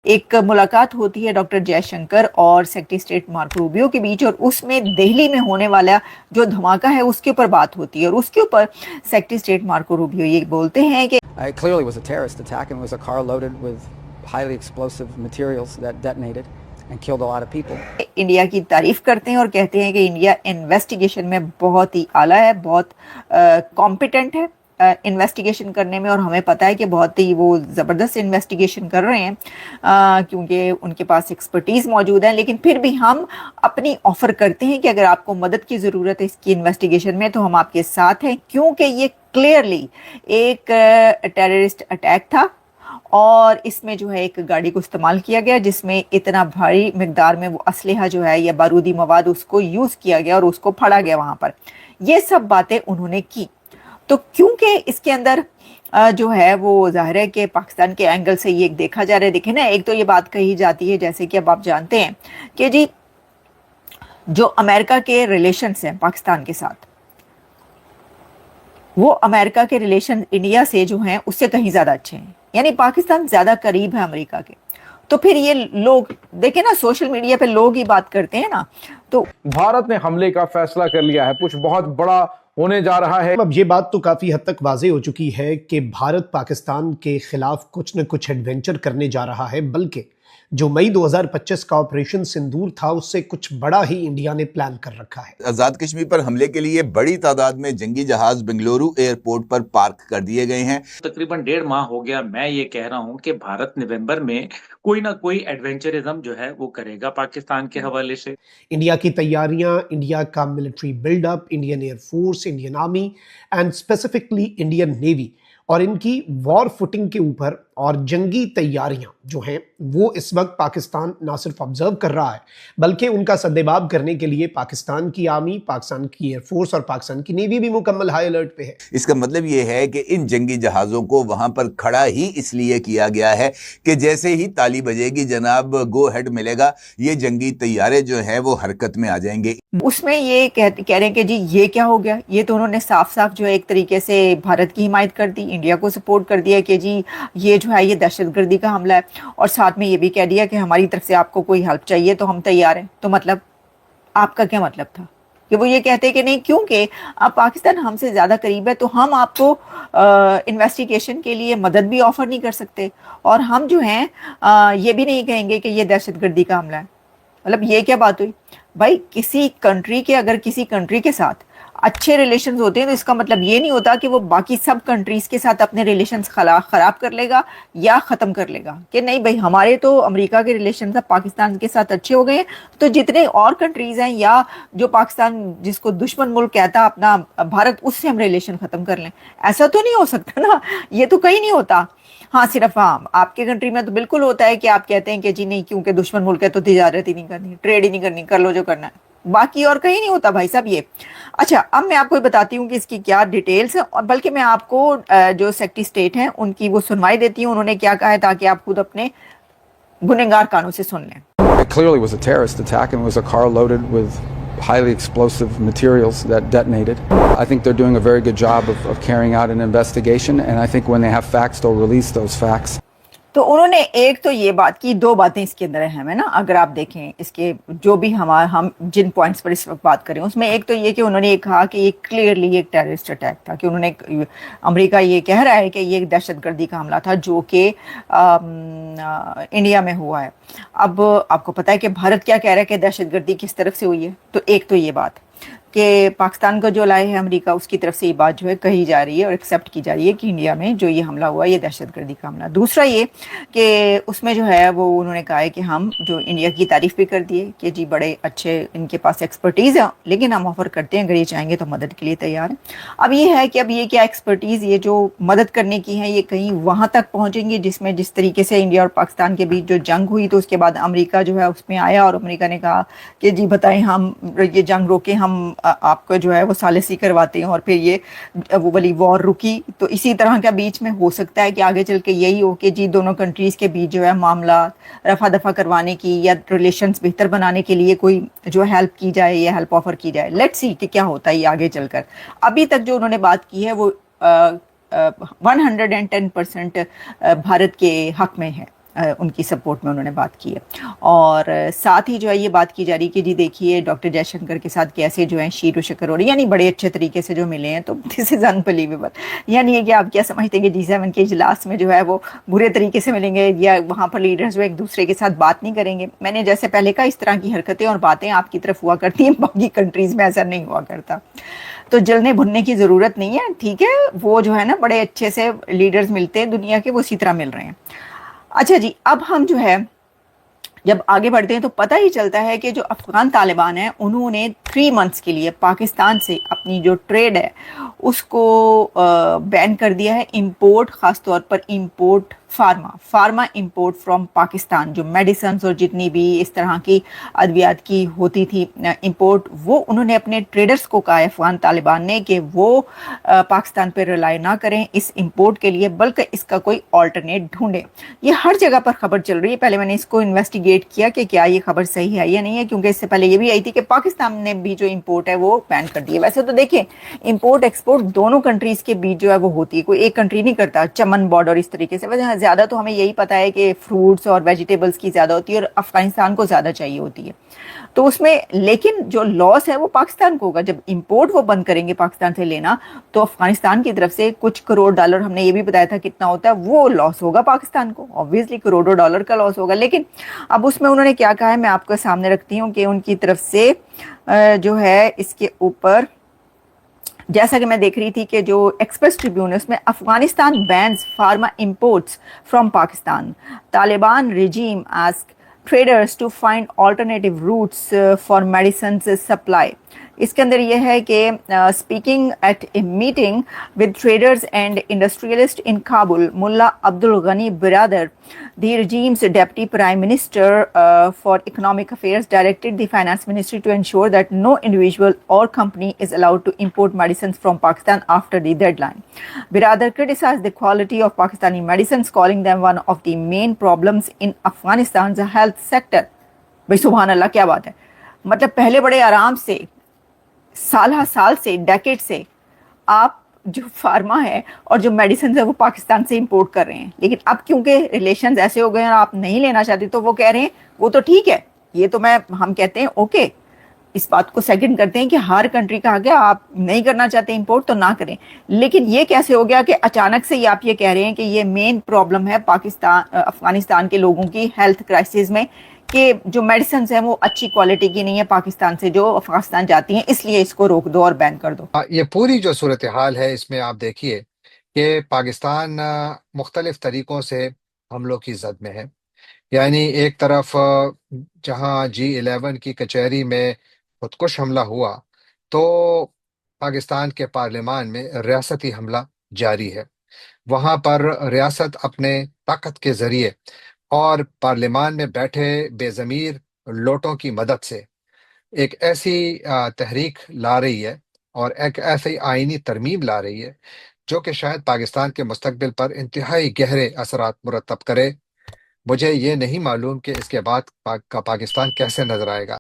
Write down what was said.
ایک ملاقات ہوتی ہے ڈاکٹر جے شنکر اور سیکرٹری اسٹیٹ مارکو روبیو کے بیچ، اور اس میں دہلی میں ہونے والا جو دھماکہ ہے اس کے اوپر بات ہوتی ہے، اور اس کے اوپر سیکرٹری اسٹیٹ مارکو روبیو یہ بولتے ہیں کہ It clearly was a terrorist attack and it was a car loaded with highly explosive materials that detonated and killed a lot of people. India کی تعریف کرتے ہیں اور کہتے ہیں کہ انڈیا انویسٹیگیشن میں بہت ہی اعلیٰ ہے، بہت کمپیٹنٹ ہے انویسٹیگیشن کرنے میں، اور ہمیں پتہ ہے کہ بہت ہی وہ زبردست انویسٹیگیشن کر رہے ہیں کیونکہ ان کے پاس ایکسپرٹیز موجود ہے. لیکن پھر بھی ہم اپنی آفر کرتے ہیں کہ اگر آپ کو مدد کی ضرورت ہے اس کی انویسٹیگیشن میں تو ہم آپ کے ساتھ ہیں، کیونکہ یہ کلیئرلی ایک ٹیررسٹ اٹیک تھا، اور اس میں جو ہے ایک گاڑی کو استعمال کیا گیا جس میں اتنا بھاری مقدار میں وہ اسلحہ جو ہے یا بارودی مواد اس کو یوز کیا گیا اور اس کو پھڑا گیا وہاں پر. یہ سب باتیں انہوں نے کی. تو کیونکہ اس کے اندر جو ہے وہ ظاہر ہے کہ پاکستان کے اینگل سے یہ دیکھا جا رہا ہے. دیکھیں نا، ایک تو یہ بات کہی جاتی ہے جیسے کہ اب آپ جانتے ہیں کہ جی جو امریکہ کے ریلیشنز ہیں پاکستان کے ساتھ، وہ امریکہ کے ریلیشن انڈیا سے جو ہیں اس سے کہیں زیادہ اچھے ہیں، یعنی پاکستان زیادہ قریب ہے امریکہ کے. تو پھر یہ لوگ دیکھیں نا، سوشل میڈیا پہ لوگ ہی بات کرتے ہیں نا. تو بھارت نے حملے کا فیصلہ کر لیا ہے، کچھ بہت بڑا ہونے جا رہا ہے. اب یہ بات تو کافی حد تک واضح ہو چکی ہے کہ بھارت پاکستان کے خلاف کچھ نہ کچھ ایڈونچر کرنے جا رہا ہے، بلکہ جو مئی 2025 کا آپریشن سندور تھا اس سے کچھ بڑا ہی انڈیا نے پلان کر رکھا ہے. آزاد کشمیر پر حملے کے لیے بڑی تعداد میں جنگی جہاز بنگلورو ایئرپورٹ پر پارک کر دیے گئے ہیں. تقریباً 1.5 ماہ ہو گیا میں یہ کہہ رہا ہوں کہ بھارت نومبر میں کوئی نہ کوئی ایڈونچرزم جو ہے وہ کرے گا پاکستان کے حوالے سے. انڈیا کی تیاریاں، انڈیا کا military build up, Indian air force, Indian army and specifically Indian navy, اور ان کی وار فوٹنگ کے اوپر اور جنگی تیاریاں جو ہیں وہ اس وقت پاکستان نہ صرف آبزرو کر رہا ہے بلکہ ان کا سدباب کرنے کے لیے پاکستان کی آرمی، پاکستان کی ایئر فورس اور پاکستان کی نیوی بھی مکمل ہائی الرٹ پہ ہے. اس کا مطلب یہ ہے کہ ان جنگی جہازوں کو وہاں پر کھڑا ہی اس لیے کیا گیا ہے کہ جیسے ہی تالی بجے گی جناب گو ہیڈ ملے گا، یہ جنگی طیارے جو ہیں وہ حرکت میں آ جائیں گے. اس میں یہ کہہ رہے ہیں کہ جی یہ کیا ہو گیا. یہ تو انہوں نے صاف صاف جو ہے ایک طریقے سے بھارت کی حمایت کر دی، انڈیا کو سپورٹ کر دیا کہ جی یہ جو ہے یہ دہشت گردی کا حملہ ہے، اور ساتھ میں یہ بھی کہہ دیا کہ ہماری طرف سے آپ کو کوئی ہیلپ چاہیے تو ہم تیار ہیں. تو مطلب آپ کا کیا مطلب تھا کہ وہ یہ کہتے کہ نہیں کیونکہ اب پاکستان ہم سے زیادہ قریب ہے تو ہم آپ کو انویسٹیگیشن کے لیے مدد بھی آفر نہیں کر سکتے، اور ہم جو ہیں یہ بھی نہیں کہیں گے کہ یہ دہشت گردی کا حملہ ہے. مطلب یہ کیا بات ہوئی بھائی؟ کسی کنٹری کے اگر کسی کنٹری کے ساتھ اچھے ریلیشنز ہوتے ہیں تو اس کا مطلب یہ نہیں ہوتا کہ وہ باقی سب کنٹریز کے ساتھ اپنے ریلیشنز خراب کر لے گا یا ختم کر لے گا کہ نہیں بھائی ہمارے تو امریکہ کے ریلیشنز اب پاکستان کے ساتھ اچھے ہو گئے ہیں تو جتنے اور کنٹریز ہیں یا جو پاکستان جس کو دشمن ملک کہتا اپنا بھارت، اس سے ہم ریلیشن ختم کر لیں. ایسا تو نہیں ہو سکتا نا، یہ تو کہیں نہیں ہوتا. ہاں صرف آپ کے کنٹری میں تو بالکل ہوتا ہے کہ آپ کہتے ہیں کہ جی نہیں کیونکہ دشمن ملک ہے تو تجارت ہی نہیں کرنی، ٹریڈ ہی نہیں کرنی، کر لو جو کرنا ہے. باقی اور کہیں نہیں ہوتا بھائی صاحب یہ. اچھا اب میں آپ کو بتاتی ہوں کہ اس کی کیا ڈیٹیلز ہیں، اور بلکہ میں آپ کو جو سیکرٹری اسٹیٹ ہیں ان کی وہ سنوائی دیتی ہوں، انہوں نے کیا کہا ہے تاکہ آپ خود اپنے گنہگار کانوں سے سن لیں. It clearly was a terrorist attack and it was a car loaded with highly explosive materials that detonated. I think they're doing a very good job of carrying out an investigation, and I think when they have facts, they'll release those facts. تو انہوں نے ایک تو یہ بات کی، دو باتیں اس کے اندر اہم ہے نا اگر آپ دیکھیں اس کے جو بھی ہم جن پوائنٹس پر اس وقت بات کریں اس میں ایک تو یہ کہ انہوں نے یہ کہا کہ یہ کلیئرلی ایک ٹیررسٹ اٹیک تھا، کہ انہوں نے امریکہ یہ کہہ رہا ہے کہ یہ ایک دہشت گردی کا حملہ تھا جو کہ انڈیا میں ہوا ہے. اب آپ کو پتہ ہے کہ بھارت کیا کہہ رہا ہے کہ دہشت گردی کس طرف سے ہوئی ہے. تو ایک تو یہ بات کہ پاکستان کا جو لائے ہے امریکہ اس کی طرف سے یہ بات جو ہے کہی جا رہی ہے اور ایکسیپٹ کی جا رہی ہے کہ انڈیا میں جو یہ حملہ ہوا یہ دہشت گردی کا حملہ. دوسرا یہ کہ اس میں جو ہے وہ انہوں نے کہا ہے کہ ہم جو انڈیا کی تعریف بھی کر دیے کہ جی بڑے اچھے ان کے پاس ایکسپرٹیز ہے، لیکن ہم آفر کرتے ہیں اگر یہ چاہیں گے تو مدد کے لیے تیار ہیں. اب یہ ہے کہ اب یہ کیا ایکسپرٹیز یہ جو مدد کرنے کی ہیں یہ کہیں وہاں تک پہنچیں گی جس میں جس طریقے سے انڈیا اور پاکستان کے بیچ جو جنگ ہوئی تو اس کے بعد امریکہ جو ہے اس میں آیا اور امریکہ نے کہا کہ جی بتائیں ہم یہ جنگ روکیں، ہم آپ کو جو ہے وہ ثالثی کرواتے ہیں، اور پھر یہ وہ والی وار رکی. تو اسی طرح کا بیچ میں ہو سکتا ہے کہ آگے چل کے یہی ہو کہ جی دونوں کنٹریز کے بیچ جو ہے معاملات رفع دفع کروانے کی یا ریلیشنز بہتر بنانے کے لیے کوئی جو ہیلپ کی جائے یا ہیلپ آفر کی جائے. لیٹس سی کہ کیا ہوتا ہے یہ آگے چل کر. ابھی تک جو انہوں نے بات کی ہے وہ 110% بھارت کے حق میں ہے. ان کی سپورٹ میں انہوں نے بات کی ہے. اور ساتھ ہی جو ہے یہ بات کی جا رہی کہ جی دیکھیے ڈاکٹر جے شنکر کے ساتھ کیسے جو ہیں شیر و شکر ہو رہی ہے, یعنی بڑے اچھے طریقے سے جو ملے ہیں. تو دس از انبلیویبل. یعنی یہ کہ آپ کیا سمجھتے ہیں کہ G7 کے اجلاس میں جو ہے وہ برے طریقے سے ملیں گے, یا وہاں پر لیڈرز جو ایک دوسرے کے ساتھ بات نہیں کریں گے؟ میں نے جیسے پہلے کہا اس طرح کی حرکتیں اور باتیں آپ کی طرف ہوا کرتی ہیں, باقی کنٹریز میں ایسا نہیں ہوا کرتا. تو جلنے بھننے کی ضرورت نہیں ہے, ٹھیک ہے. وہ جو ہے نا بڑے اچھے سے لیڈرز ملتے ہیں دنیا کے, وہ اسی طرح مل رہے ہیں. اچھا جی, اب ہم جو ہے جب آگے بڑھتے ہیں تو پتہ ہی چلتا ہے کہ جو افغان طالبان ہیں انہوں نے 3 منتھس کے لیے پاکستان سے اپنی جو ٹریڈ ہے اس کو بین کر دیا ہے. امپورٹ, خاص طور پر import pharma import from Pakistan, جو میڈیسنز اور جتنی بھی اس طرح کی ادویات کی ہوتی تھی امپورٹ, وہ انہوں نے اپنے ٹریڈرز کو کہا ہے افغان طالبان نے کہ وہ پاکستان پہ ریلائی نہ کریں اس امپورٹ کے لیے, بلکہ اس کا کوئی آلٹرنیٹ ڈھونڈیں. یہ ہر جگہ پر خبر چل رہی ہے. پہلے میں نے اس کو انویسٹیگیٹ کیا کہ کیا یہ خبر صحیح ہے یا نہیں ہے, کیونکہ اس سے پہلے یہ بھی آئی تھی کہ پاکستان نے بھی جو امپورٹ ہے وہ بین کر دی ہے. ویسے تو دیکھیں امپورٹ ایکسپورٹ دونوں کنٹریز کے بیچ جو ہے وہ ہوتی ہے, کوئی ایک کنٹری نہیں کرتا. چمن بارڈر اس طریقے سے, ویسے زیادہ تو ہمیں یہی پتا ہے کہ فروٹس اور ویجیٹیبلز کی زیادہ ہوتی ہے اور افغانستان کو زیادہ چاہیے ہوتی ہے. تو اس میں لیکن جو لاس ہے وہ پاکستان کو ہوگا. جب امپورٹ وہ بند کریں گے پاکستان سے لینا, تو افغانستان کی طرف سے کچھ کروڑ ڈالر, ہم نے یہ بھی بتایا تھا کتنا ہوتا ہے, وہ لاس ہوگا پاکستان کو. آبویسلی کروڑوں ڈالر کا لاس ہوگا. لیکن اب اس میں انہوں نے کیا کہا ہے, میں آپ کو سامنے رکھتی ہوں کہ ان کی طرف سے جو ہے اس کے اوپر, جیسا کہ میں دیکھ رہی تھی کہ جو ایکسپریس ٹریبیون ہے اس میں Afghanistan bans pharma imports from Pakistan, Taliban regime asks traders to find alternative routes for medicines supply. اس کے اندر یہ ہے کہ speaking at a meeting with traders and industrialists in Kabul, Mullah Abdul الغنی Baradar, the regime's deputy prime minister for economic affairs, directed the finance ministry to ensure that no individual or company is allowed to import medicines from Pakistan after the dead line. Brother criticized the quality of Pakistani medicines, calling them one of the main problems in Afghanistan's health sector. بھئی سبحان اللہ, کیا بات ہے. مطلب پہلے بڑے آرام سے سال سے ڈیکیڈ سے آپ جو فارما ہے اور جو میڈیسنز ہے وہ پاکستان سے امپورٹ کر رہے ہیں, لیکن اب کیونکہ ریلیشنز ایسے ہو گئے ہیں اور آپ نہیں لینا چاہتے, تو وہ کہہ رہے ہیں وہ تو ٹھیک ہے, یہ تو ہم کہتے ہیں اوکے, اس بات کو سیکنڈ کرتے ہیں کہ ہر کنٹری کا آگے آپ نہیں کرنا چاہتے امپورٹ تو نہ کریں. لیکن یہ کیسے ہو گیا کہ اچانک سے آپ یہ کہہ رہے ہیں کہ یہ مین پرابلم ہے افغانستان کے لوگوں کی ہیلتھ کرائسس میں, کہ جو میڈیسنز ہیں وہ اچھی کوالٹی کی نہیں ہے پاکستان سے جو افغانستان جاتی ہیں, اس لیے اس کو روک دو اور بین کر دو. یہ پوری جو صورتحال ہے اس میں آپ دیکھیے کہ پاکستان مختلف طریقوں سے حملوں کی زد میں ہے. یعنی ایک طرف جہاں G11 کی کچہری میں خودکش حملہ ہوا, تو پاکستان کے پارلیمان میں ریاستی حملہ جاری ہے. وہاں پر ریاست اپنے طاقت کے ذریعے اور پارلیمان میں بیٹھے بے ضمیر لوٹوں کی مدد سے ایک ایسی تحریک لا رہی ہے اور ایک ایسی آئینی ترمیم لا رہی ہے جو کہ شاید پاکستان کے مستقبل پر انتہائی گہرے اثرات مرتب کرے. مجھے یہ نہیں معلوم کہ اس کے بعد کا پاکستان کیسے نظر آئے گا.